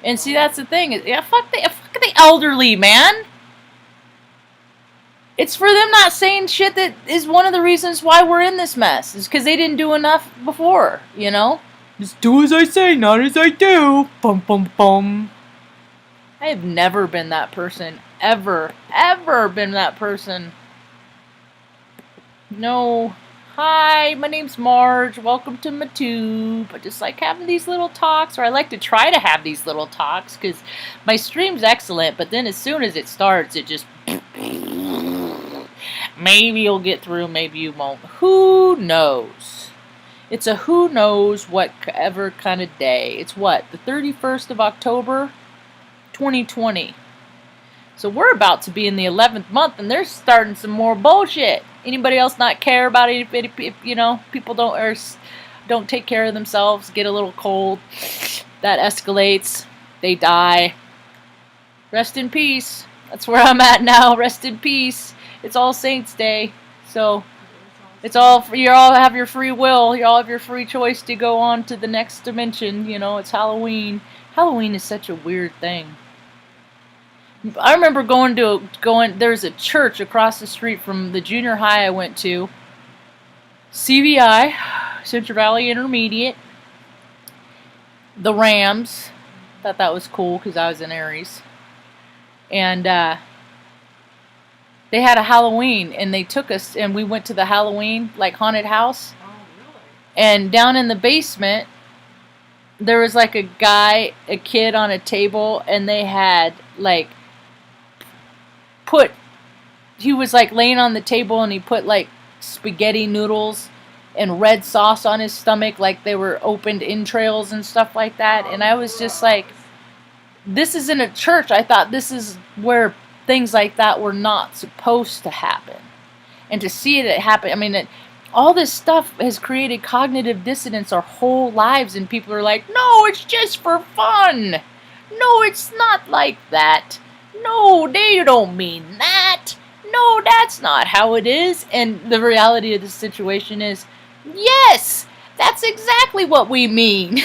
And see, that's the thing. Yeah, fuck the elderly, man. It's for them not saying shit that is one of the reasons why we're in this mess. Is because they didn't do enough before, you know? Just do as I say, not as I do. Bum, bum, bum. I have never been that person. Ever been that person. No. Hi, my name's Marge. Welcome to my tube. I just like having these little talks, or I like to try to have these little talks, because my stream's excellent, but then as soon as it starts, it just... Maybe you'll get through, maybe you won't. Who knows? It's a who knows whatever kind of day. It's what? The 31st of October, 2020. So we're about to be in the 11th month, and they're starting some more bullshit. Anybody else not care about it? If you know, people don't take care of themselves, get a little cold, that escalates, they die. Rest in peace. That's where I'm at now. Rest in peace. It's All Saints Day, so it's all you all have your free will. You all have your free choice to go on to the next dimension. You know, it's Halloween. Halloween is such a weird thing. I remember going. There's a church across the street from the junior high I went to. CVI, Central Valley Intermediate. The Rams. Thought that was cool because I was in Aries. And they had a Halloween, and they took us, and we went to the Halloween, like, haunted house. Oh, really? And down in the basement, there was, like, a kid on a table, and they had, like, he was, like, laying on the table, and he put, like, spaghetti noodles and red sauce on his stomach, like they were opened entrails and stuff like that. And I was just like, this is in a church. I thought this is where things like that were not supposed to happen. And to see it happen, I mean, all this stuff has created cognitive dissonance our whole lives, and people are like, no, it's just for fun. No, it's not like that. No, they don't mean that. No, that's not how it is. And the reality of the situation is, yes, that's exactly what we mean.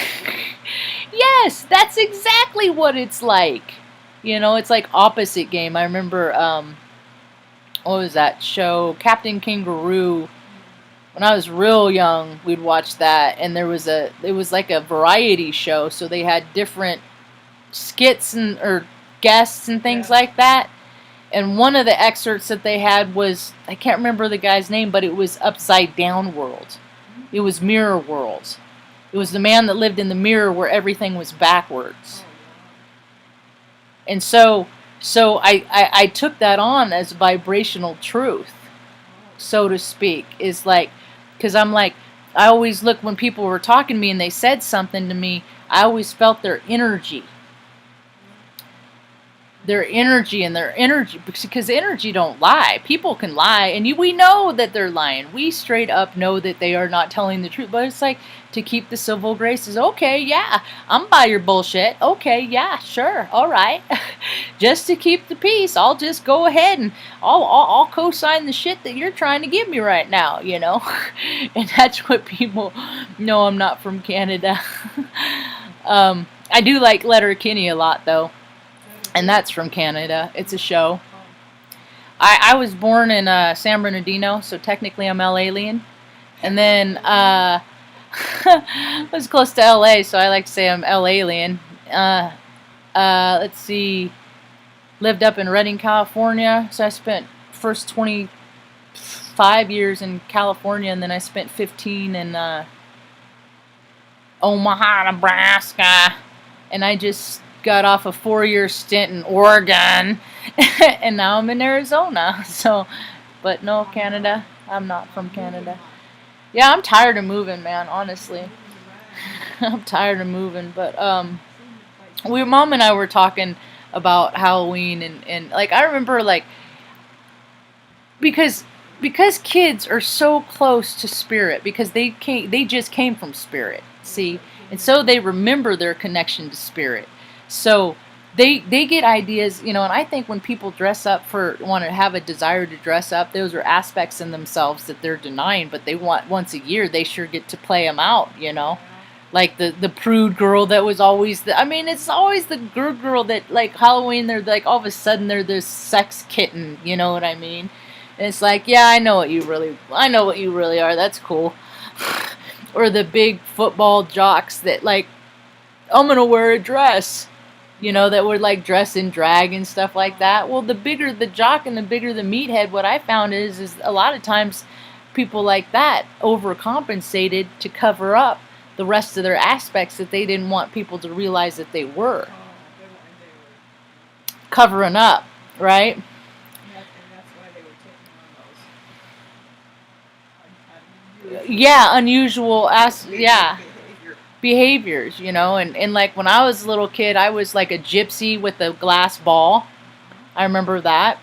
Yes, that's exactly what it's like. You know, it's like opposite game. I remember, what was that show? Captain Kangaroo. When I was real young, we'd watch that, and it was like a variety show, so they had different skits or guests and things like that. And one of the excerpts that they had was, I can't remember the guy's name, but it was Upside Down World. It was Mirror World. It was the man that lived in the mirror where everything was backwards. And so I took that on as vibrational truth, so to speak. Is like, because I'm like, I always look when people were talking to me and they said something to me, I always felt their energy. Their energy, because energy don't lie. People can lie, and we know that they're lying. We straight up know that they are not telling the truth. But it's like, to keep the civil graces. Okay, yeah, I'm by your bullshit. Okay, yeah, sure, all right. Just to keep the peace, I'll just go ahead and I'll co-sign the shit that you're trying to give me right now, you know. And that's what people know. I'm not from Canada. I do like Letterkenny a lot, though. And that's from Canada. It's a show. I was born in San Bernardino, so technically I'm L-alien. And then I was close to LA, so I like to say I'm L-alien. Let's see. Lived up in Redding, California. So I spent first 25 years in California, and then I spent 15 in Omaha, Nebraska. And I just got off a 4-year stint in Oregon, and now I'm in Arizona. So, but no, Canada. I'm not from Canada. Yeah, I'm tired of moving, man, honestly. I'm tired of moving, but Mom and I were talking about Halloween, and like, I remember, like, because kids are so close to spirit, because they just came from spirit, see, and so they remember their connection to spirit. So they get ideas, you know, and I think when people dress up want to have a desire to dress up, those are aspects in themselves that they're denying, but they want, once a year, they sure get to play them out, you know. like the prude girl that was always I mean, it's always the girl that, like, Halloween, they're like, all of a sudden they're this sex kitten, you know what I mean? And it's like, yeah, I know what you really are. That's cool. Or the big football jocks that, like, I'm gonna wear a dress, you know, that would, like, dress in drag and stuff like that. Well, the bigger the jock and the bigger the meathead, what I found is a lot of times people like that overcompensated to cover up the rest of their aspects that they didn't want people to realize that they were covering up, right? And that's why they were taking on those Unusual behaviors, you know. And like when I was a little kid, I was like a gypsy with a glass ball. I remember that.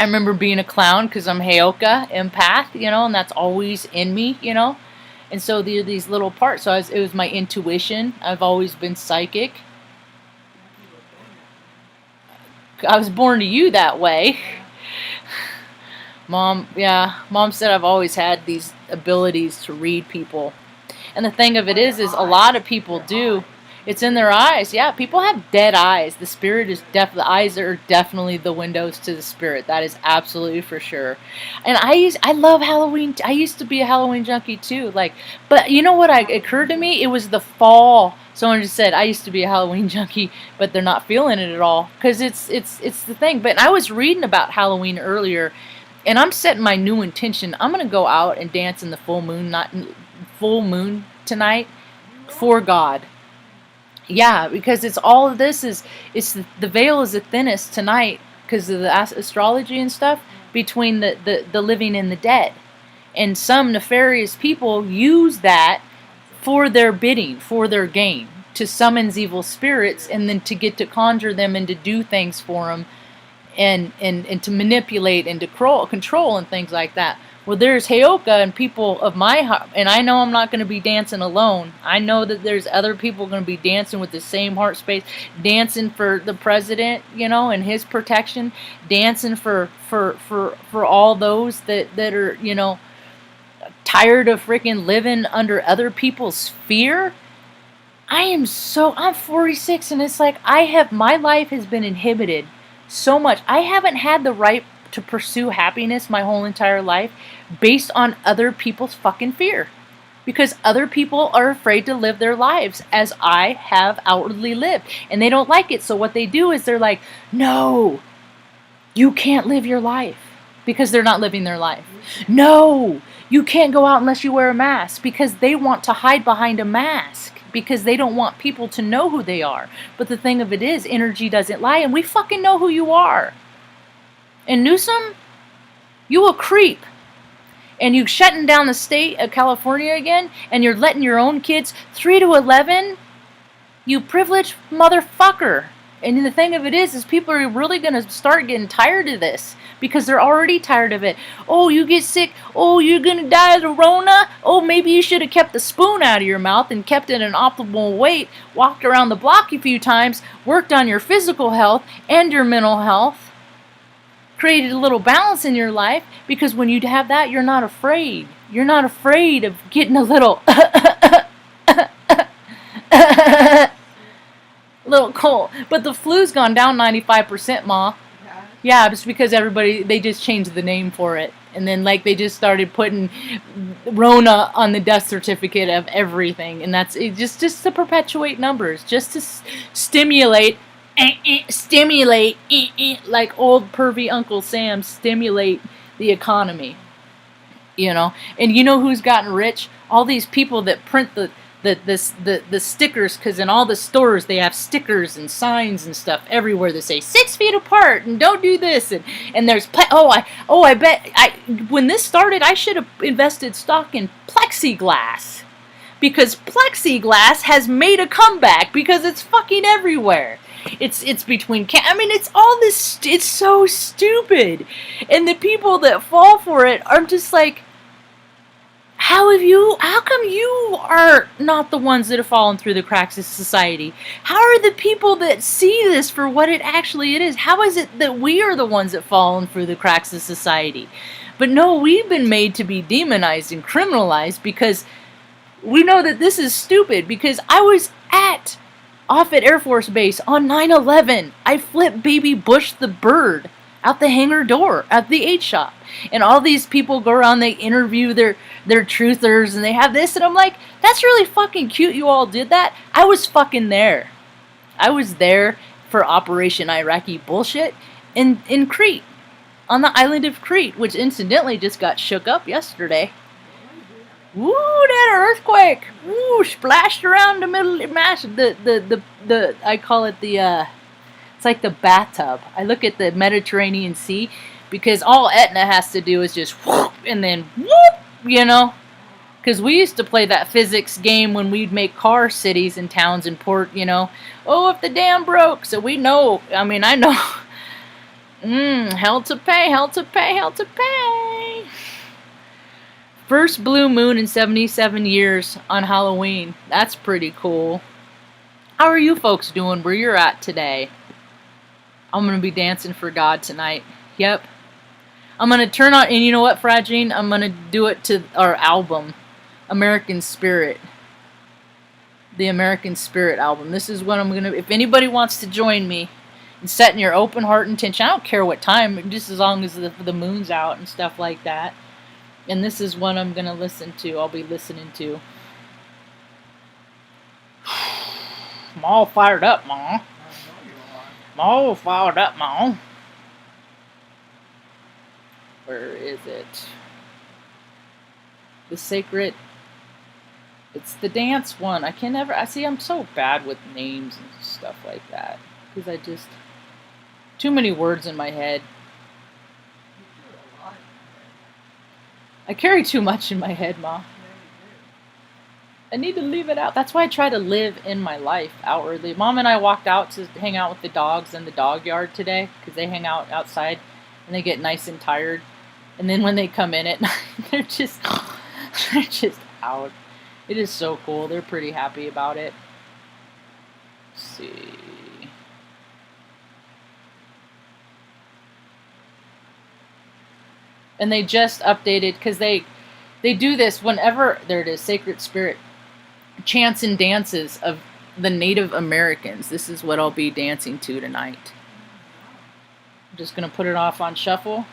I remember being a clown because I'm Heyoka, empath, you know, and that's always in me, you know. And so there are these little parts. So it was my intuition. I've always been psychic. I was born to you that way. Mom said I've always had these abilities to read people. And the thing of it is a lot of people do. It's in their eyes. Yeah, people have dead eyes. The spirit is the eyes are definitely the windows to the spirit. That is absolutely for sure. And I love Halloween. I used to be a Halloween junkie too. Like, but you know what occurred to me? It was the fall. Someone just said I used to be a Halloween junkie, but they're not feeling it at all because it's the thing. But I was reading about Halloween earlier, and I'm setting my new intention. I'm gonna go out and dance in the full moon tonight for God. Yeah, because it's all of this it's the veil is the thinnest tonight because of the astrology and stuff between the living and the dead. And some nefarious people use that for their bidding, for their gain, to summons evil spirits and then to get to conjure them and to do things for them and to manipulate and to control and things like that. Well, there's Heyoka and people of my heart, and I know I'm not going to be dancing alone. I know that there's other people going to be dancing with the same heart space, dancing for the president, you know, and his protection, dancing for all those that are, you know, tired of freaking living under other people's fear. I'm 46, and it's like my life has been inhibited so much. I haven't had the right to pursue happiness my whole entire life based on other people's fucking fear. Because other people are afraid to live their lives as I have outwardly lived. And they don't like it. So what they do is they're like, no, you can't live your life. Because they're not living their life. No, you can't go out unless you wear a mask. Because they want to hide behind a mask. Because they don't want people to know who they are. But the thing of it is, energy doesn't lie. And we fucking know who you are. And Newsom, you a creep. And you shutting down the state of California again, and you're letting your own kids 3 to 11, you privileged motherfucker. And the thing of it is people are really going to start getting tired of this because they're already tired of it. Oh, you get sick. Oh, you're going to die of the Rona. Oh, maybe you should have kept the spoon out of your mouth and kept it an optimal weight, walked around the block a few times, worked on your physical health and your mental health. Created a little balance in your life because when you have that, you're not afraid. You're not afraid of getting a little little cold. But the flu's gone down 95%, Ma. Yeah, just because they just changed the name for it. And then like they just started putting Rona on the death certificate of everything. And that's it, just to perpetuate numbers, just to stimulate like old pervy Uncle Sam, stimulate the economy, you know. And you know who's gotten rich? All these people that print the stickers, because in all the stores they have stickers and signs and stuff everywhere that say 6 feet apart and don't do this, and there's I bet when this started I should have invested stock in plexiglass, because plexiglass has made a comeback because it's fucking everywhere. It's between it's all this. It's so stupid, and the people that fall for it are just like, how come you are not the ones that have fallen through the cracks of society? How are the people that see this for what it is? How is it that we are the ones that fallen through the cracks of society? But no, we've been made to be demonized and criminalized because we know that this is stupid because I was at Offutt Air Force Base on 9/11. I flipped baby Bush the bird out the hangar door at the 8 shop. And all these people go around, they interview their truthers, and they have this, and I'm like, that's really fucking cute you all did that. I was fucking there. I was there for Operation Iraqi bullshit in Crete, on the island of Crete, which incidentally just got shook up yesterday. Woo, that earthquake! Woo, splashed around the middle, the I call it the, it's like the bathtub. I look at the Mediterranean Sea, because all Etna has to do is just whoop, and then whoop, you know? Because we used to play that physics game when we'd make car cities and towns and port, you know. Oh, if the dam broke, so we know, I mean, I know. Hell to pay, hell to pay, hell to pay. First blue moon in 77 years on Halloween. That's pretty cool. How are you folks doing where you're at today? I'm going to be dancing for God tonight. Yep. I'm going to turn on, and you know what, Fragine? I'm going to do it to our album, American Spirit. The American Spirit album. This is what I'm going to, if anybody wants to join me in setting your open heart intention, I don't care what time, just as long as the moon's out and stuff like that. And this is what I'm going to listen to. I'll be listening to. I'm all fired up, Ma. I'm all fired up, Ma. Where is it? The Sacred. It's the dance one. I can never. I see. I'm so bad with names and stuff like that because I just too many words in my head. I carry too much in my head, Ma. I need to leave it out. That's why I try to live in my life outwardly. Mom and I walked out to hang out with the dogs in the dog yard today because they hang out outside and they get nice and tired. And then when they come in at night, they're just out. It is so cool. They're pretty happy about it. Let's see. And they just updated because they do this whenever, there it is, Sacred Spirit, chants and dances of the Native Americans. This is what I'll be dancing to tonight. I'm just going to put it off on shuffle.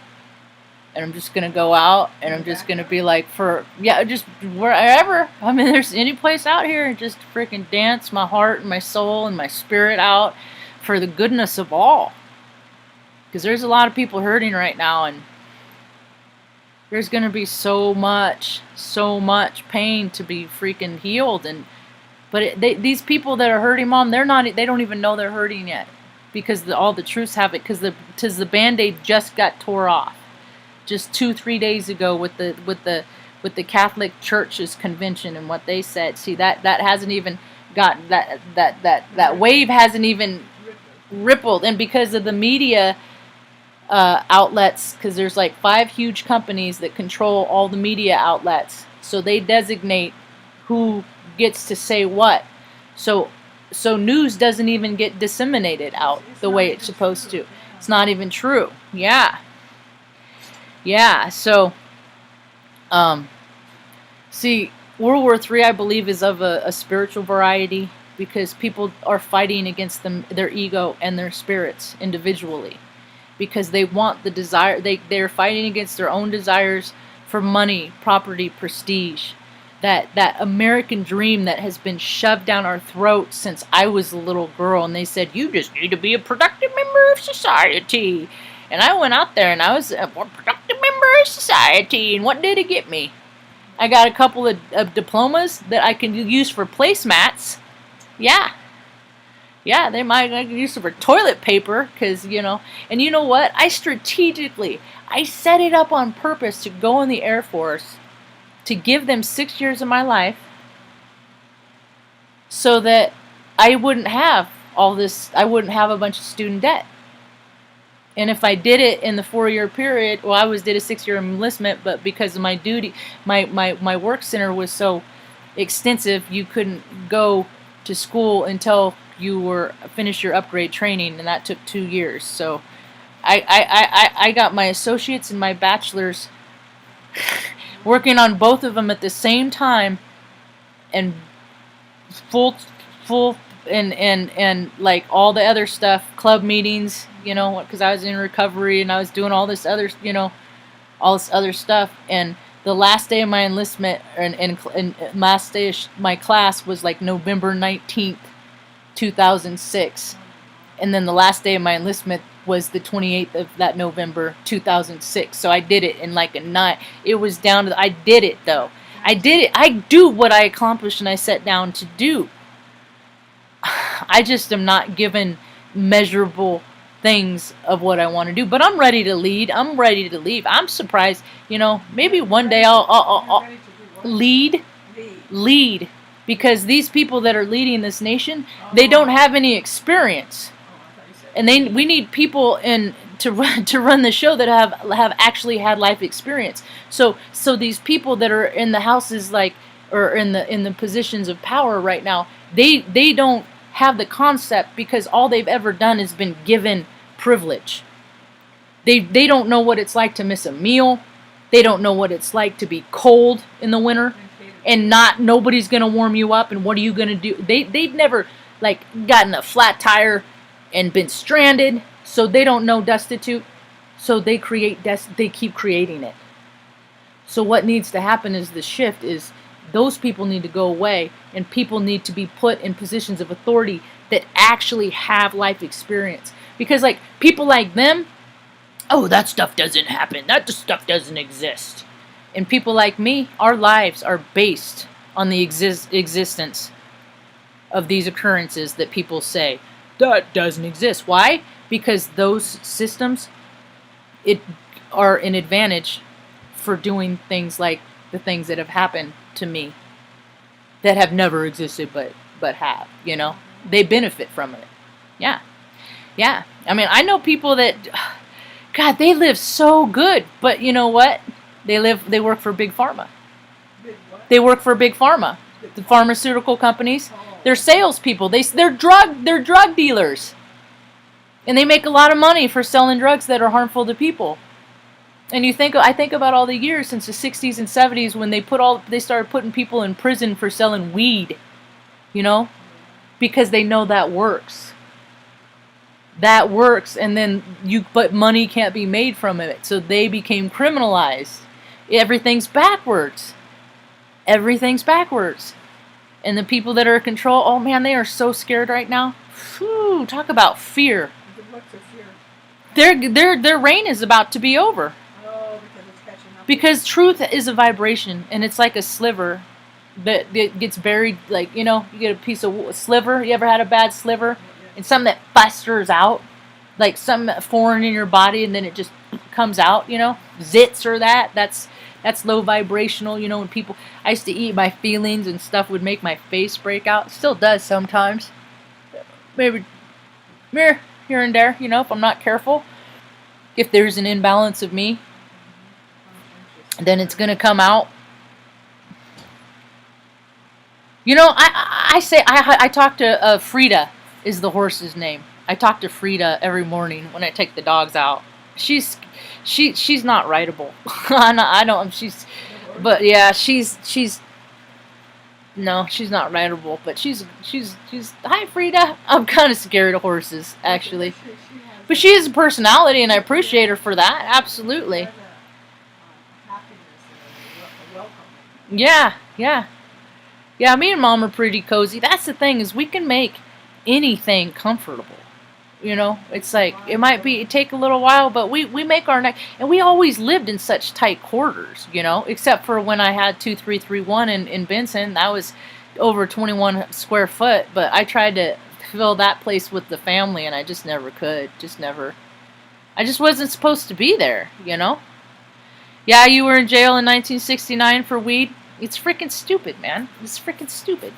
And I'm just going to go out and I'm just going to be like just wherever. I mean, there's any place out here and just freaking dance my heart and my soul and my spirit out for the goodness of all. Because there's a lot of people hurting right now and there's going to be so much pain to be freaking healed. But these people that are hurting, Mom, they don't even know they're hurting yet. Because all the truths have it. Because the Band-Aid just got tore off. Just 2-3 days ago with the Catholic Church's convention and what they said. See, that hasn't even got that wave hasn't even rippled. And because of the media outlets, because there's like 5 huge companies that control all the media outlets, so they designate who gets to say what. So news doesn't even get disseminated out the way it's supposed to. It's not even true. Yeah, so see, World War III, I believe, is of a spiritual variety because people are fighting against their ego and their spirits individually. Because they want the desire, they're fighting against their own desires for money, property, prestige. That American dream that has been shoved down our throats since I was a little girl. And they said, you just need to be a productive member of society. And I went out there and I was a more productive member of society. And what did it get me? I got a couple of diplomas that I can use for placemats. Yeah, they might use it for toilet paper, because, you know. And you know what? I set it up on purpose to go in the Air Force, to give them 6 years of my life, so that I wouldn't have all this, I wouldn't have a bunch of student debt. And if I did it in the 4-year period, well, I did a 6-year enlistment, but because of my duty, my work center was so extensive, you couldn't go to school until you finished your upgrade training, and that took 2 years. So I got my associates and my bachelor's working on both of them at the same time and full full and like all the other stuff, club meetings, you know, because I was in recovery and I was doing all this other, you know, all this other stuff. And the last day of my enlistment and last day of my class was like November 19th, 2006. And then the last day of my enlistment was the 28th of that November 2006. So I did it in like a night. It was down to I did it though. I did it. I do what I accomplished and I set down to do. I just am not given measurable things of what I want to do, but I'm ready to lead. I'm ready to leave. I'm surprised, you know, maybe one day I'll lead, because these people that are leading this nation, they don't have any experience, and we need people to run the show that have actually had life experience. So these people that are in the houses, like, or in the positions of power right now, they don't have the concept, because all they've ever done is been given privilege. They don't know what it's like to miss a meal. They don't know what it's like to be cold in the winter and nobody's gonna warm you up, and what are you gonna do? They've never like gotten a flat tire and been stranded, so they don't know destitute. So they keep creating it. So what needs to happen is the shift is those people need to go away, and people need to be put in positions of authority that actually have life experience. Because like people like them, oh, that stuff doesn't happen. That stuff doesn't exist. And people like me, our lives are based on the existence of these occurrences that people say that doesn't exist. Why? Because those systems are an advantage for doing things like the things that have happened to me that have never existed but have, you know. They benefit from it. Yeah. I mean, I know people that, God, they live so good, but you know what? They work for Big Pharma. They work for Big Pharma. The pharmaceutical companies. They're salespeople. They're drug dealers. And they make a lot of money for selling drugs that are harmful to people. And I think about all the years since the 60s and 70s when they started putting people in prison for selling weed, you know, because they know that works. That works, and then but money can't be made from it, so they became criminalized. Everything's backwards. Everything's backwards. And the people that are in control, oh man, they are so scared right now. Whew, talk about fear. Their reign is about to be over. Oh, because it's catching up. Because truth is a vibration, and it's like a sliver that gets buried. Like, you know, you get a piece of sliver. You ever had a bad sliver? And something that festers out, like something foreign in your body, and then it just comes out, you know? Zits or that's low vibrational, you know, when people, I used to eat my feelings and stuff would make my face break out. It still does sometimes. Maybe here and there, you know, if I'm not careful. If there's an imbalance of me, then it's going to come out. You know, I talk to Frida is the horse's name. I talk to Frida every morning when I take the dogs out. She's not rideable. I don't. But yeah, she's not rideable. But she's. Hi, Frida. I'm kind of scared of horses, actually. But she has a personality, and I appreciate her for that. Absolutely. Yeah. Me and Mom are pretty cozy. That's the thing, is we can make anything comfortable. You know, it's like it take a little while, but we make our neck, and we always lived in such tight quarters, you know, except for when I had 2331 in Benson. That was over 21 square foot, but I tried to fill that place with the family, and I just never could. I just wasn't supposed to be there, you know. Yeah, you were in jail in 1969 for weed. It's freaking stupid, man. It's freaking stupid.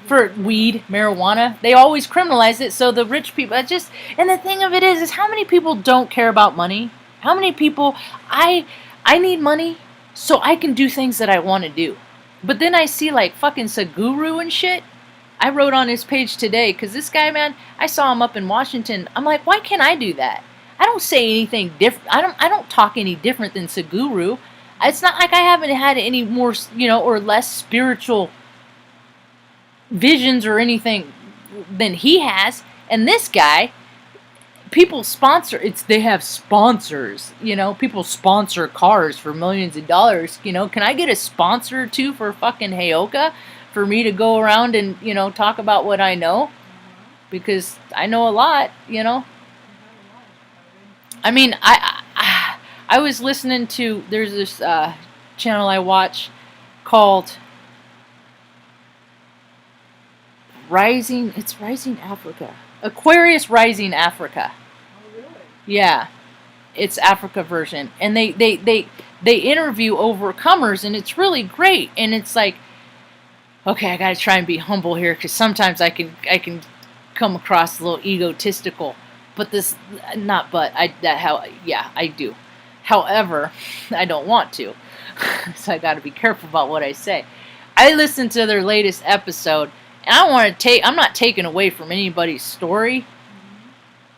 For weed, marijuana, they always criminalize it, so the rich people, and the thing of it is how many people don't care about money? How many people, I need money so I can do things that I want to do. But then I see like fucking Saguru and shit. I wrote on his page today, because this guy, man, I saw him up in Washington. I'm like, why can't I do that? I don't say anything different. I don't talk any different than Saguru. It's not like I haven't had any more, you know, or less spiritual visions or anything than he has. And this guy, people sponsor, they have sponsors, people sponsor cars for millions of dollars. Can I get a sponsor too for fucking Heyoka for me to go around and, talk about what I know? Because I know a lot, I mean, I was listening to, there's this channel I watch called Rising Africa. Aquarius Rising Africa. Oh, really? Yeah. It's Africa version. And they interview overcomers, and it's really great. And it's like, okay, I gotta try and be humble here, because sometimes I can come across a little egotistical. But I do. However, I don't want to. So I gotta be careful about what I say. I listened to their latest episode, and I'm not taking away from anybody's story.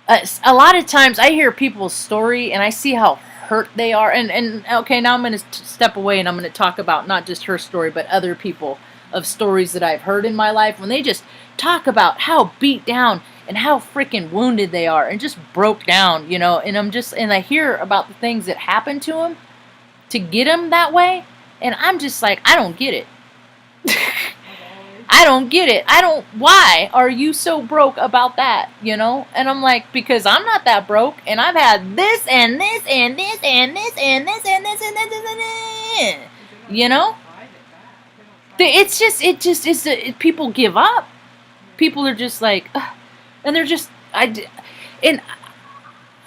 A lot of times I hear people's story and I see how hurt they are. And okay, now I'm going to step away and I'm going to talk about not just her story, but other people of stories that I've heard in my life, when they just talk about how beat down and how freaking wounded they are and just broke down, and I hear about the things that happened to them to get them that way. And I'm just like, I don't get it. I don't get it. Why are you so broke about that, And I'm like, because I'm not that broke, and I've had this and this and this and this and this and this and this and this, It's people give up. People are just like, ugh. And they're just, and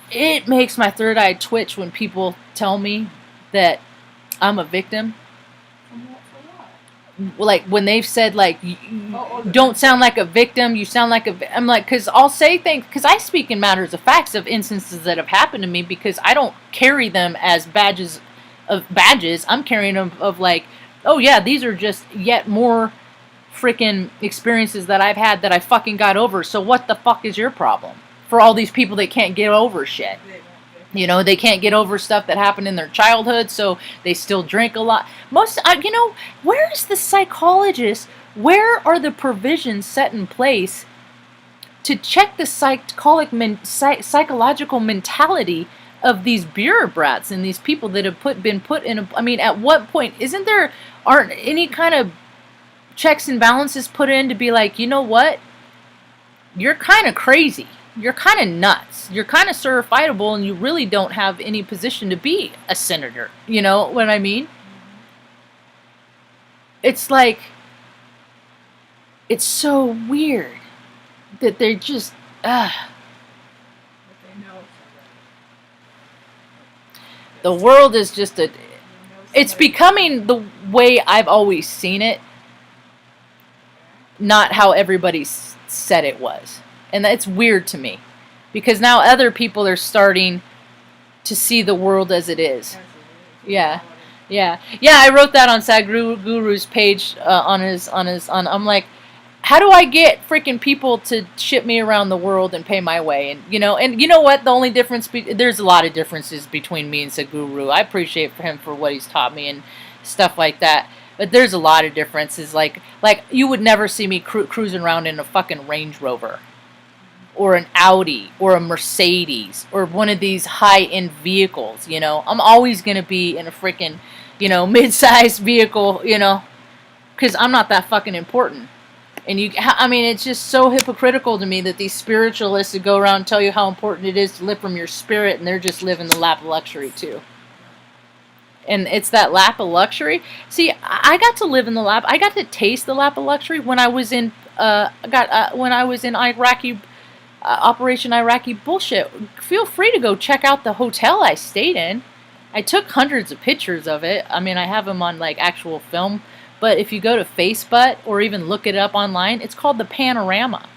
it makes my third eye twitch when people tell me that I'm a victim. Like when they've said, like, don't sound like a victim, you sound like I'm like, because I'll say things, because I speak in matters of facts of instances that have happened to me, because I don't carry them as badges. I'm carrying them of like, oh yeah, these are just yet more freaking experiences that I've had that I fucking got over. So what the fuck is your problem? For all these people that can't get over shit. They can't get over stuff that happened in their childhood, so they still drink a lot. Where is the psychologist? Where are the provisions set in place to check the psychological mentality of these bureaucrats and these people that have been put in at what point aren't any kind of checks and balances put in to be like, you know what? You're kind of crazy. You're kind of nuts. You're kind of certifiable, and you really don't have any position to be a senator. You know what I mean? It's like, it's so weird that they're just, the world is just it's becoming the way I've always seen it, not how everybody said it was. And that's weird to me, because now other people are starting to see the world as it is. Yeah. I wrote that on Sadhguru's page I'm like, how do I get freaking people to ship me around the world and pay my way? And you know what? The only difference, there's a lot of differences between me and Sadhguru. I appreciate him for what he's taught me and stuff like that. But there's a lot of differences. Like you would never see me cruising around in a fucking Range Rover, or an Audi, or a Mercedes, or one of these high-end vehicles, I'm always going to be in a freaking, mid-sized vehicle, because I'm not that fucking important. And it's just so hypocritical to me that these spiritualists that go around and tell you how important it is to live from your spirit, and they're just living the lap of luxury, too. And it's that lap of luxury. See, I got to live in the lap. I got to taste the lap of luxury when I was in, Operation Iraqi bullshit. Feel free to go check out the hotel I stayed in. I took hundreds of pictures of it. I have them on like actual film. But if you go to Facebook or even look it up online, it's called the Panorama.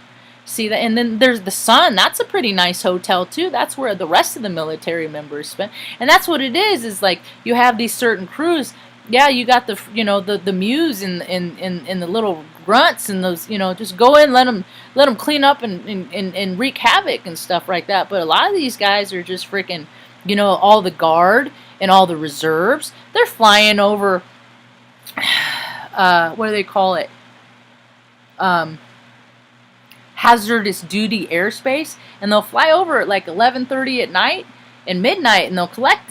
See that? And then there's the Sun. That's a pretty nice hotel too. That's where the rest of the military members spend. And that's what it is like you have these certain crews. Yeah, you got the the Muse and the little grunts and those, just go in, let them clean up and wreak havoc and stuff like that. But a lot of these guys are just freaking, all the guard and all the reserves. They're flying over, what do they call it? um, hazardous duty airspace, and they'll fly over at like 11:30 at night and midnight, and they'll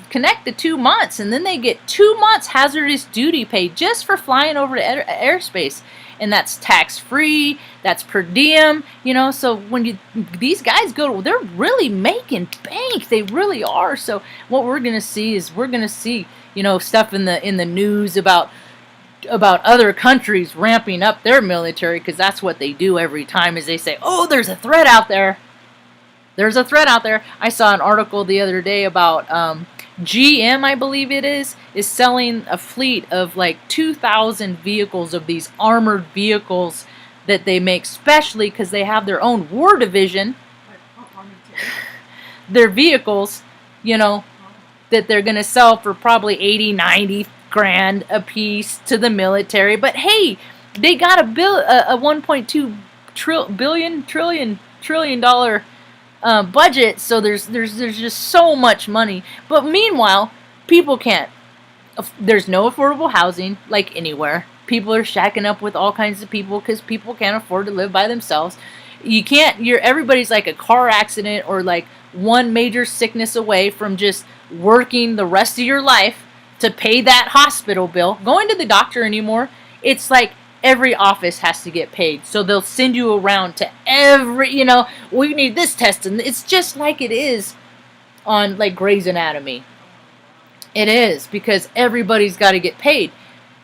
connect the 2 months, and then they get 2 months hazardous duty pay just for flying over to airspace. And that's tax free, that's per diem, so when these guys they're really making bank. They really are. So what we're gonna see is stuff in the news about other countries ramping up their military, because that's what they do every time, is they say, oh, there's a threat out there. There's a threat out there. I saw an article the other day about GM, I believe it is selling a fleet of like 2,000 vehicles, of these armored vehicles that they make specially because they have their own war division. Their vehicles, that they're going to sell for probably 80, 90 grand a piece to the military. But hey, they got a 1.2 trillion dollar budget, so there's just so much money. But meanwhile, people can't. There's no affordable housing like anywhere. People are shacking up with all kinds of people because people can't afford to live by themselves. You can't. Everybody's like a car accident or like one major sickness away from just working the rest of your life to pay that hospital bill. Going to the doctor anymore, it's like every office has to get paid. So they'll send you around to every, we need this test. And it's just like it is on like Grey's Anatomy. It is, because everybody's got to get paid.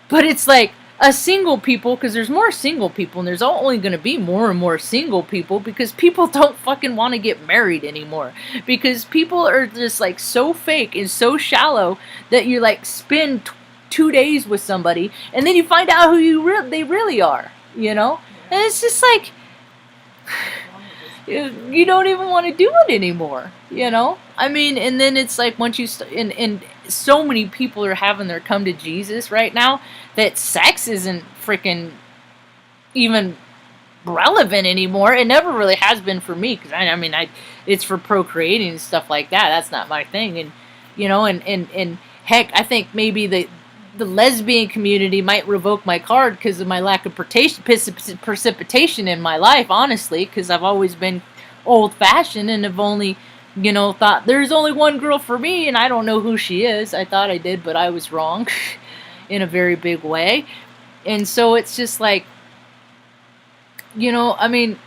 But it's like a single people, because there's more single people, and there's only going to be more and more single people, because people don't fucking want to get married anymore. Because people are just like so fake and so shallow that you like spend 2 days with somebody, and then you find out who they really are, And it's just like, you don't even want to do it anymore, I mean, and then it's like once you and so many people are having their come to Jesus right now that sex isn't freaking even relevant anymore. It never really has been for me, because I mean, it's for procreating and stuff like that. That's not my thing, and and heck, I think maybe the lesbian community might revoke my card because of my lack of precipitation in my life, honestly, because I've always been old-fashioned and have only, thought there's only one girl for me, and I don't know who she is. I thought I did, but I was wrong in a very big way. And so it's just like, I mean,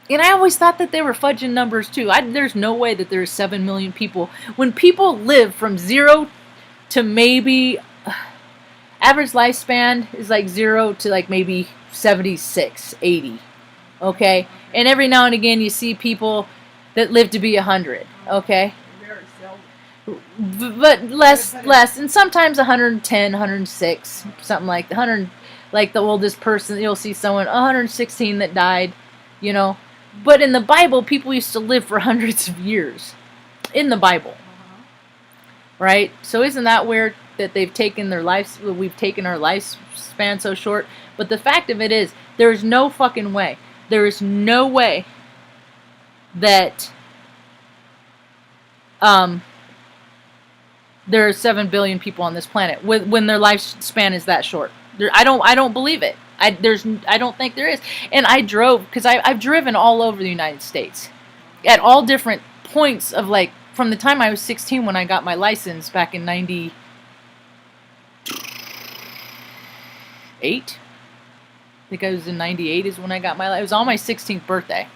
and I always thought that they were fudging numbers too. There's no way that there's 7 million people. When people live from 0 to maybe... average lifespan is like 0 to like maybe 76, 80. Okay? And every now and again you see people that live to be 100. Okay? Very seldom. But less. And sometimes 110, 106, something like 100. Like the oldest person, you'll see someone 116 that died, But in the Bible, people used to live for hundreds of years. In the Bible. Right? So isn't that weird that they've taken we've taken our lifespan so short? But the fact of it is, there is no fucking way. There is no way that there are 7 billion people on this planet when their lifespan is that short. I don't believe it. I don't think there is. And I drove, because I've driven all over the United States at all different points of like, from the time I was 16 when I got my license back in 98. I think I was in 98 is when I got my license. It was on my 16th birthday.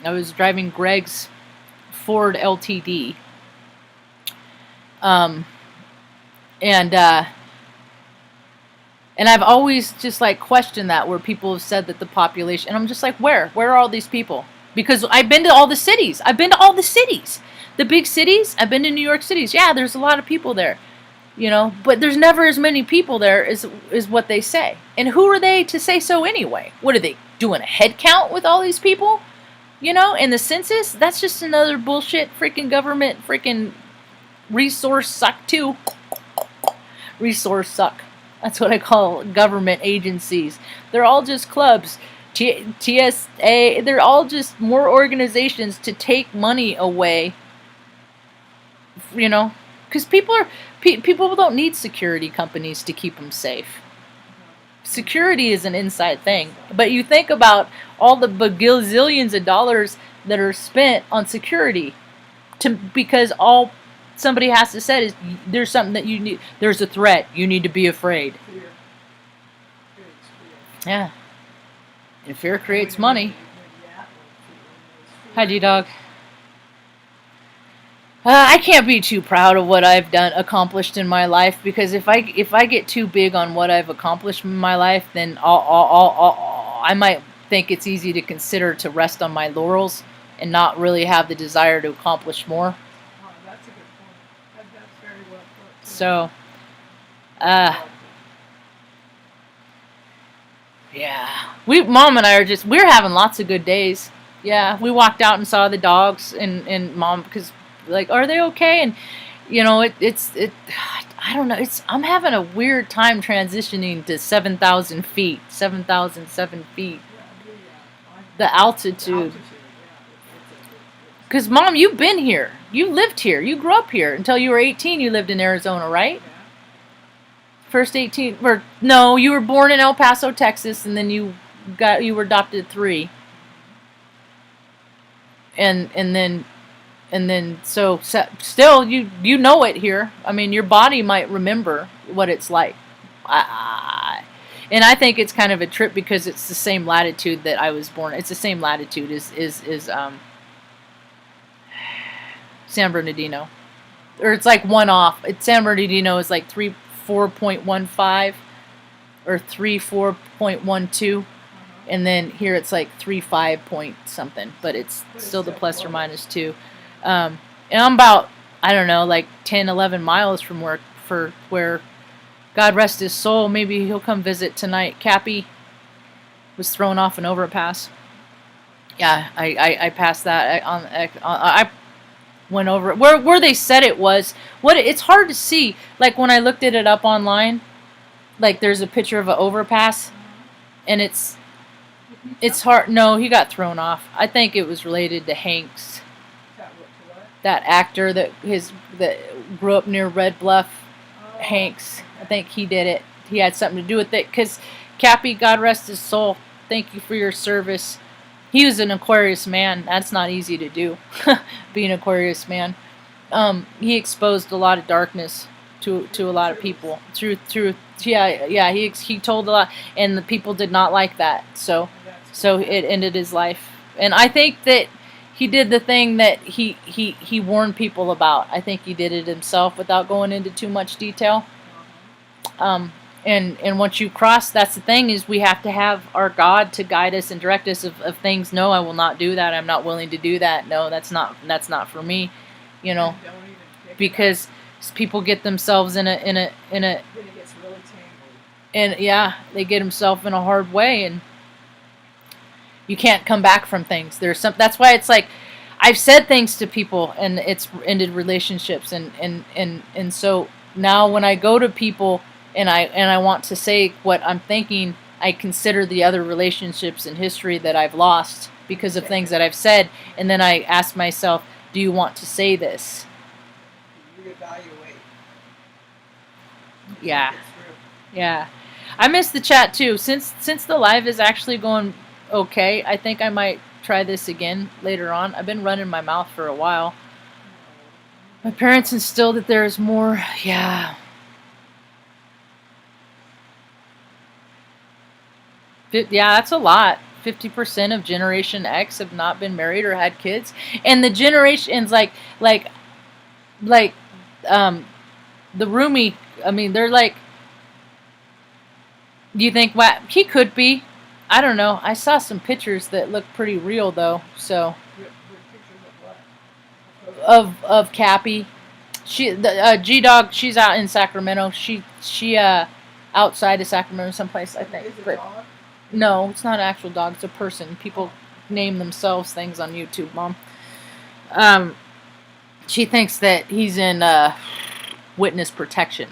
I was driving Greg's Ford LTD. And I've always just like questioned that, where people have said that the population, and I'm just like, where are all these people? Because I've been to all the cities. The big cities. I've been to New York cities. Yeah, there's a lot of people there, but there's never as many people there as what they say. And who are they to say so anyway? What are they doing, a head count with all these people? And the census, that's just another bullshit freaking government freaking resource suck too. Resource suck. That's what I call government agencies. They're all just clubs. TSA, they're all just more organizations to take money away. Because people don't need security companies to keep them safe. security is an inside thing. But you think about all the bagillions of dollars that are spent on security, because all somebody has to say is there's something that you need. There's a threat. You need to be afraid. Fear. Yeah. And fear creates money. Hi, G-Dog. I can't be too proud of what I've accomplished in my life, because if I get too big on what I've accomplished in my life, then I might think it's easy to consider to rest on my laurels and not really have the desire to accomplish more. Oh, that's a good point. That's very well put. So, yeah, Mom and I we're having lots of good days. Yeah, we walked out and saw the dogs, and Mom, because like, are they okay? And you know, I don't know. I'm having a weird time transitioning to 7,000 feet, 7,007 feet. The altitude. Because Mom, you've been here. You lived here. You grew up here until you were 18. You lived in Arizona, right? First 18, or no, you were born in El Paso, Texas, and then you were adopted at 3. And then so still you know it here. I mean, your body might remember what it's like. And I think it's kind of a trip because it's the same latitude that I was born. It's the same latitude as San Bernardino. Or it's like one off. San Bernardino is like 4.15 or 4.12, and then here it's like 3.5 point something, but it's still the plus or minus 2. And I'm about, I don't know, like 10, 11 miles from where God rest his soul. Maybe he'll come visit tonight. Cappy was thrown off an overpass. Yeah, I passed that. I went over it. Where they said it was. It's hard to see. Like when I looked it up online, like there's a picture of an overpass, and it's hard. No, he got thrown off. I think it was related to Hanks, that actor that grew up near Red Bluff. Hanks. I think he did it. He had something to do with it. Because Cappy, God rest his soul, thank you for your service. He was an Aquarius man. That's not easy to do, being an Aquarius man. He exposed a lot of darkness to a lot of people. He told a lot, and the people did not like that. So it ended his life. And I think that he did the thing that he warned people about. I think he did it himself without going into too much detail. And once you cross, that's the thing, is we have to have our God to guide us and direct us of things. No, I will not do that. I'm not willing to do that. No, that's not for me. You know, because people get themselves in a Then it gets really tangled. And yeah, they get themselves in a hard way, and you can't come back from things. That's why it's like I've said things to people and it's ended relationships, and so now when I go to people and I want to say what I'm thinking, I consider the other relationships in history that I've lost because of things that I've said, and then I ask myself, do you want to say this? Reevaluate. Yeah. Yeah. I missed the chat too. Since the live is actually going okay, I think I might try this again later on. I've been running my mouth for a while. My parents instilled that there is more. Yeah. Yeah, that's a lot. 50% of Generation X have not been married or had kids, and the generations like the roomie. I mean, they're like. Do you think what he could be? I don't know. I saw some pictures that look pretty real though. So of Cappy, G-Dog. She's out in Sacramento. She outside of Sacramento someplace, I think. But no, it's not an actual dog. It's a person. People name themselves things on YouTube, Mom. She thinks that he's in witness protection,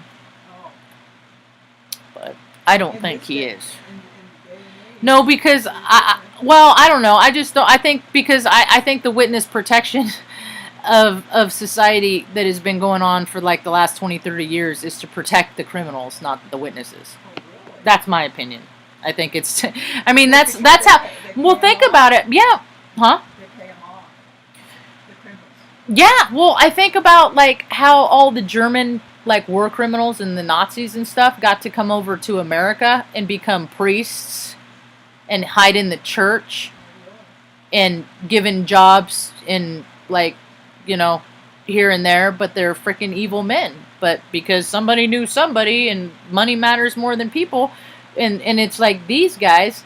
but I don't think he is. No, because I don't know. I just don't. I think because I think the witness protection of society that has been going on for like the last 20, 30 years is to protect the criminals, not the witnesses. That's my opinion. I think it's. I mean, that's how. Well, think about it. Yeah. Huh? They pay them off. The criminals. Yeah. Well, I think about like how all the German like war criminals and the Nazis and stuff got to come over to America and become priests and hide in the church and given jobs in like, you know, here and there, but they're freaking evil men. But because somebody knew somebody and money matters more than people, and it's like these guys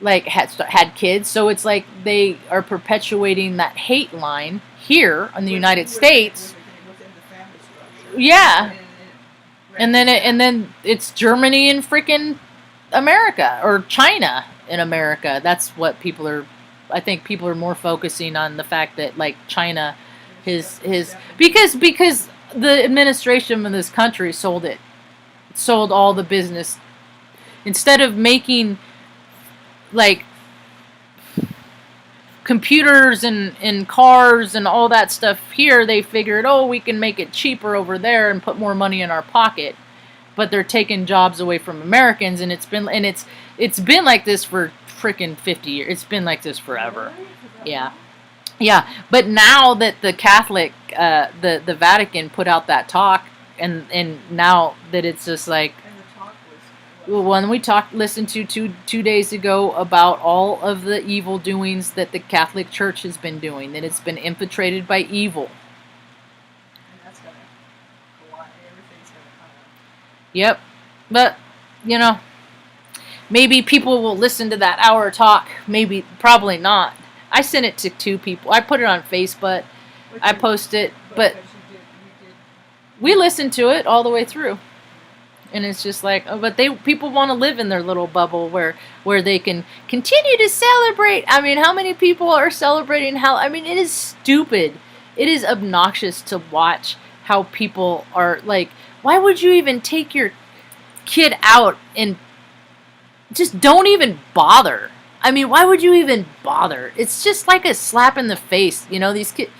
like had kids, so it's like they are perpetuating that hate line here in the United States. Within the family structure. Yeah. And And then it's Germany and freaking America or China in America. That's what people are. I think people are more focusing on the fact that like China, his because the administration of this country sold all the business instead of making like computers and cars and all that stuff here. They figured, oh, we can make it cheaper over there and put more money in our pocket. But they're taking jobs away from Americans, and it's been like this for freaking 50 years. It's been like this forever. Yeah. Yeah, but now that the Catholic, the Vatican put out that talk, and now that it's just like, And the talk was when we listened to two days ago about all of the evil doings that the Catholic Church has been doing, that it's been infiltrated by evil. and that's gonna go on. Everything's gonna come up. Yep, but you know, maybe people will listen to that hour talk. Maybe, probably not. I sent it to 2 people. I put it on Facebook. I posted it, but because you did we listened to it all the way through, and it's just like, oh, but people want to live in their little bubble where they can continue to celebrate. I mean, how many people are celebrating? I mean, it is stupid. It is obnoxious to watch how people are like. Why would you even take your kid out and just don't even bother? I mean, why would you even bother? It's just like a slap in the face, you know. These kids,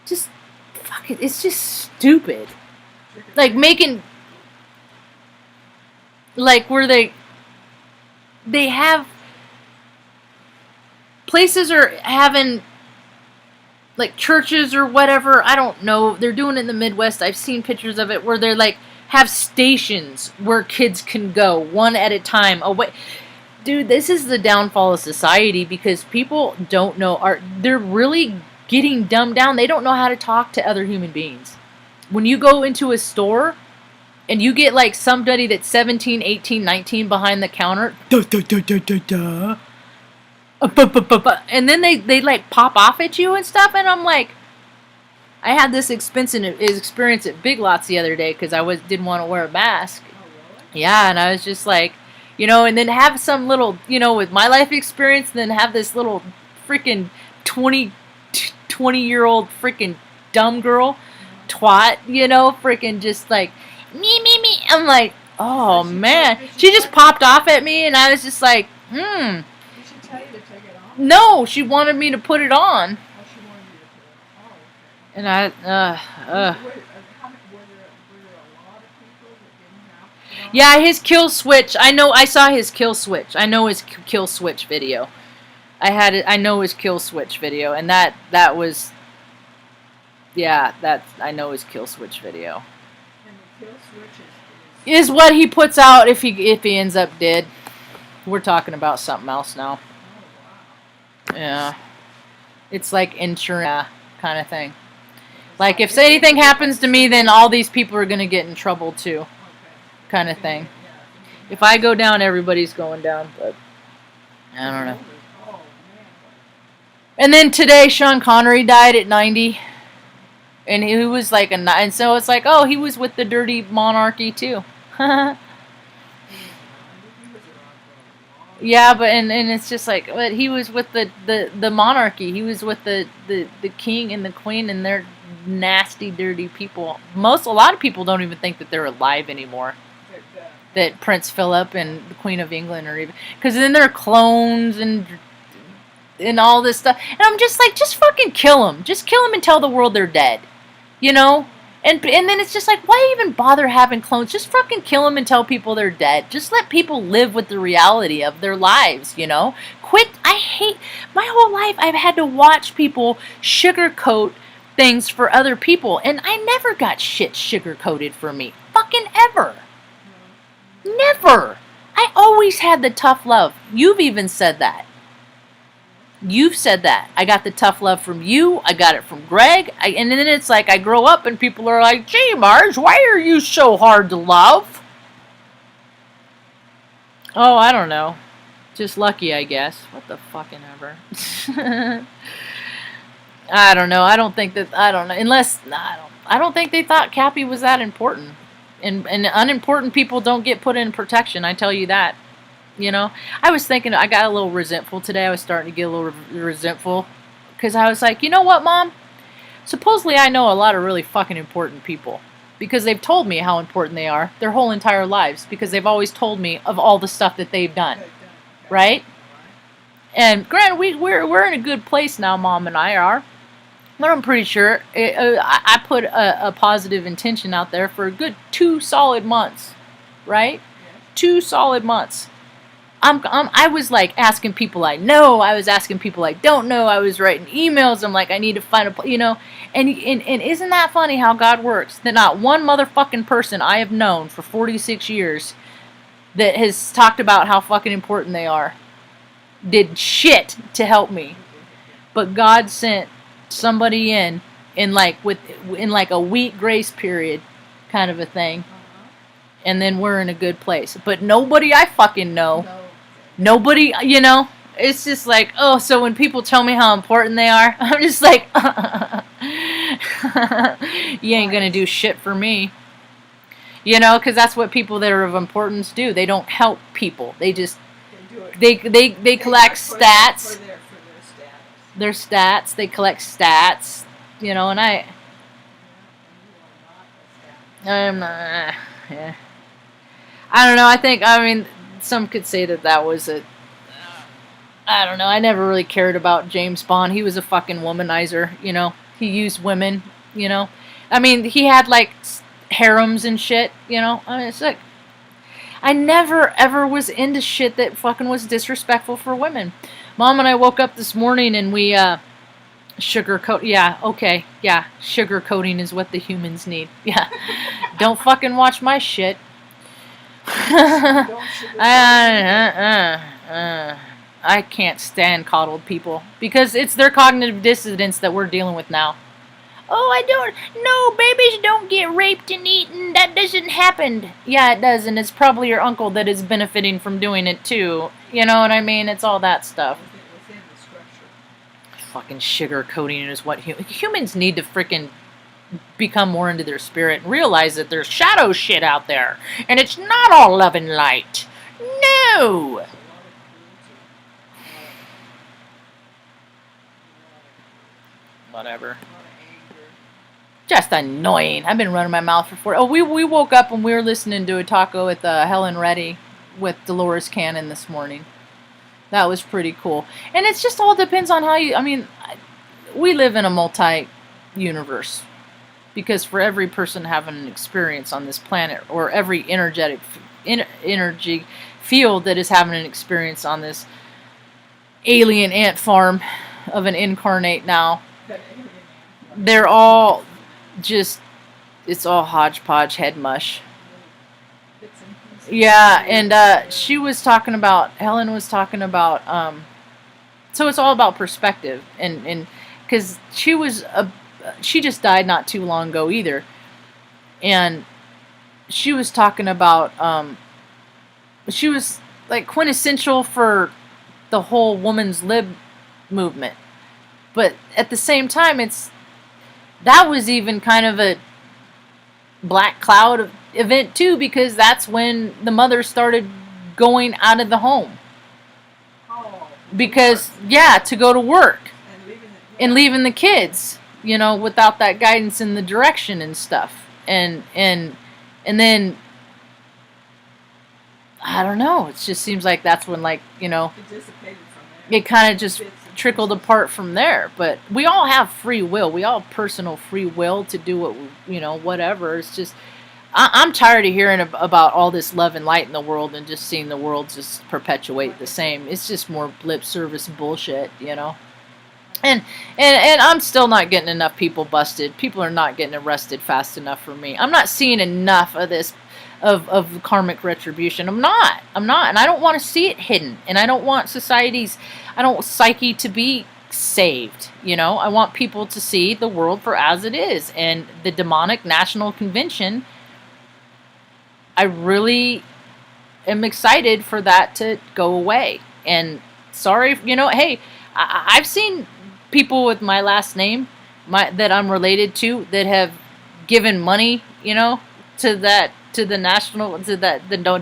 just fuck it. It's just stupid. Like making, like where they have places are having like churches or whatever. I don't know. They're doing it in the Midwest. I've seen pictures of it where they're like have stations where kids can go one at a time away. Dude, this is the downfall of society because people don't know. They're really getting dumbed down. They don't know how to talk to other human beings. When you go into a store and you get like somebody that's 17, 18, 19 behind the counter, and then they like pop off at you and stuff, and I'm like, I had this experience at Big Lots the other day because I didn't want to wear a mask. Oh, really? Yeah, and I was just like, you know, and then have some little, you know, with my life experience, and then have this little freaking 20-year-old freaking dumb girl, twat, you know, freaking just like, me. I'm like, oh, man. She just popped off at me, and I was just like, Did she tell you to take it off? No, she wanted me to put it on. Oh, she wanted you to put it on. Oh, okay. And I, Were there a lot of people that didn't have to put on? yeah, his kill switch. I saw his kill switch. I know his kill switch video. I know his kill switch video, and that was, yeah, I know his kill switch video. And the kill switch Is what he puts out if he ends up dead. We're talking about something else now. oh, wow. Yeah, it's like insurance kind of thing. Like if anything happens to me, then all these people are gonna get in trouble too, Okay. kind of thing. Yeah. If I go down, everybody's going down. But I don't know. Oh, man. And then today, Sean Connery died at 90, and he was like and so it's like, oh, he was with the dirty monarchy too. Yeah, but and it's just like, but he was with the monarchy. He was with the king and the queen, and they're nasty, dirty people. A lot of people don't even think that they're alive anymore. That Prince Philip and the Queen of England are even, because then they're clones and all this stuff. And I'm just like, just fucking kill them. Just kill them and tell the world they're dead. You know, And then it's just like, why even bother having clones? Just fucking kill them and tell people they're dead. Just let people live with the reality of their lives, you know? Quit. I hate, my whole life I've had to watch people sugarcoat things for other people. And I never got shit sugarcoated for me. Fucking ever. Never. I always had the tough love. You've even said that. You've said that. I got the tough love from you. I got it from Greg. And then it's like I grow up and people are like, gee, Marge, why are you so hard to love? Oh, I don't know. Just lucky, I guess. What the fucking ever. I don't know. I don't think that, I don't know. Unless, I don't think they thought Cappy was that important. And unimportant people don't get put in protection, I tell you that. You know, I was thinking, I got a little resentful today. I was starting to get a little resentful because I was like, you know what, Mom? Supposedly I know a lot of really fucking important people because they've told me how important they are their whole entire lives because they've always told me of all the stuff that they've done, right? And granted, we're in a good place now, Mom and I are. But I'm pretty sure I put a positive intention out there for a good 2 solid months, right? 2 solid months. I was like asking people I know. I was asking people I don't know. I was writing emails. I'm like, I need to find a, you know, and isn't that funny how God works? That not one motherfucking person I have known for 46 years that has talked about how fucking important they are did shit to help me, but God sent somebody in like a week grace period, kind of a thing, and then we're in a good place. But nobody I fucking know. Nobody, you know, it's just like, oh, so when people tell me how important they are, I'm just like, you ain't gonna do shit for me. You know, because that's what people that are of importance do. They don't help people. They just, they collect stats. For their stats. They collect stats, you know, and I'm not, yeah. I don't know, I mean, some could say that was I don't know, I never really cared about James Bond. He was a fucking womanizer, you know. He used women, you know. I mean, he had, like, harems and shit, you know. I mean, it's like, I never, ever was into shit that fucking was disrespectful for women. Mom and I woke up this morning and we, sugarcoat, yeah, okay, yeah, sugarcoating is what the humans need. Yeah. Don't fucking watch my shit. I can't stand coddled people because it's their cognitive dissonance that we're dealing with now. Oh, I don't. No, babies don't get raped and eaten. That doesn't happen. Yeah, it does, and it's probably your uncle that is benefiting from doing it too. You know what I mean? It's all that stuff. Within the structure. Fucking sugarcoating is what humans need to freaking become more into their spirit and realize that there's shadow shit out there and it's not all love and light. No. Whatever. Just annoying. I've been running my mouth for 4. Oh, we woke up and we were listening to a taco with Helen Reddy with Dolores Cannon this morning. That was pretty cool. And it's just all depends on how you, I mean, we live in a multi-universe. Because for every person having an experience on this planet, or every energy field that is having an experience on this alien ant farm of an incarnate now, they're all just, it's all hodgepodge head mush. Yeah, and she was talking about, Helen was talking about, so it's all about perspective, and because she just died not too long ago either, and she was talking about, she was like quintessential for the whole woman's lib movement, but at the same time, that was even kind of a black cloud event too, because that's when the mother started going out of the home. Because, yeah, to go to work and leaving the kids, you know, without that guidance and the direction and stuff. And then, I don't know, it just seems like that's when, like, you know, it kind of just trickled apart from there. But we all have free will. We all have personal free will to do what, whatever. It's just, I'm tired of hearing about all this love and light in the world and just seeing the world just perpetuate the same. It's just more lip service bullshit, And I'm still not getting enough people busted. People are not getting arrested fast enough for me. I'm not seeing enough of this, of karmic retribution. I'm not. And I don't want to see it hidden. And I don't want I don't want psyche to be saved. I want people to see the world for as it is. And the demonic national convention, I really am excited for that to go away. And sorry, hey, I've seen people with my last name, that I'm related to, that have given money, to the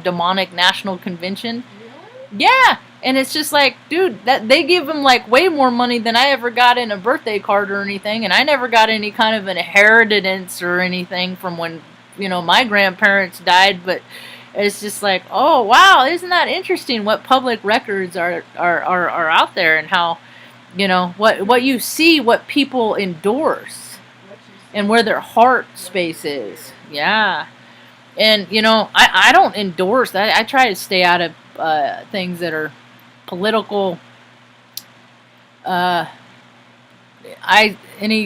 demonic national convention. Really? Yeah, and it's just like, dude, that they give them like way more money than I ever got in a birthday card or anything, and I never got any kind of an inheritance or anything from when my grandparents died. But it's just like, oh wow, isn't that interesting? What public records are out there, and how. What you see, what people endorse, and where their heart space is. Yeah. And, I don't endorse that. I try to stay out of things that are political. Any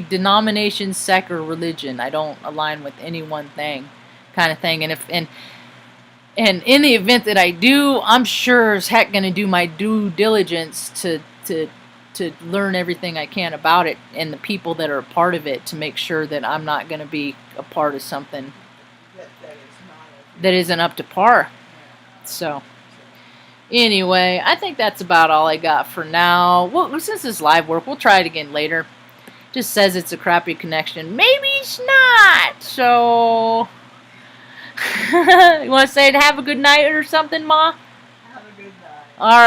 denomination, sect, or religion. I don't align with any one thing, kind of thing. And in the event that I do, I'm sure as heck going to do my due diligence to learn everything I can about it and the people that are a part of it, to make sure that I'm not going to be a part of something that isn't up to par. So, anyway, I think that's about all I got for now. Well, since this live work, we'll try it again later. Just says it's a crappy connection. Maybe it's not. So, you want to say have a good night or something, Ma? Have a good night. All right.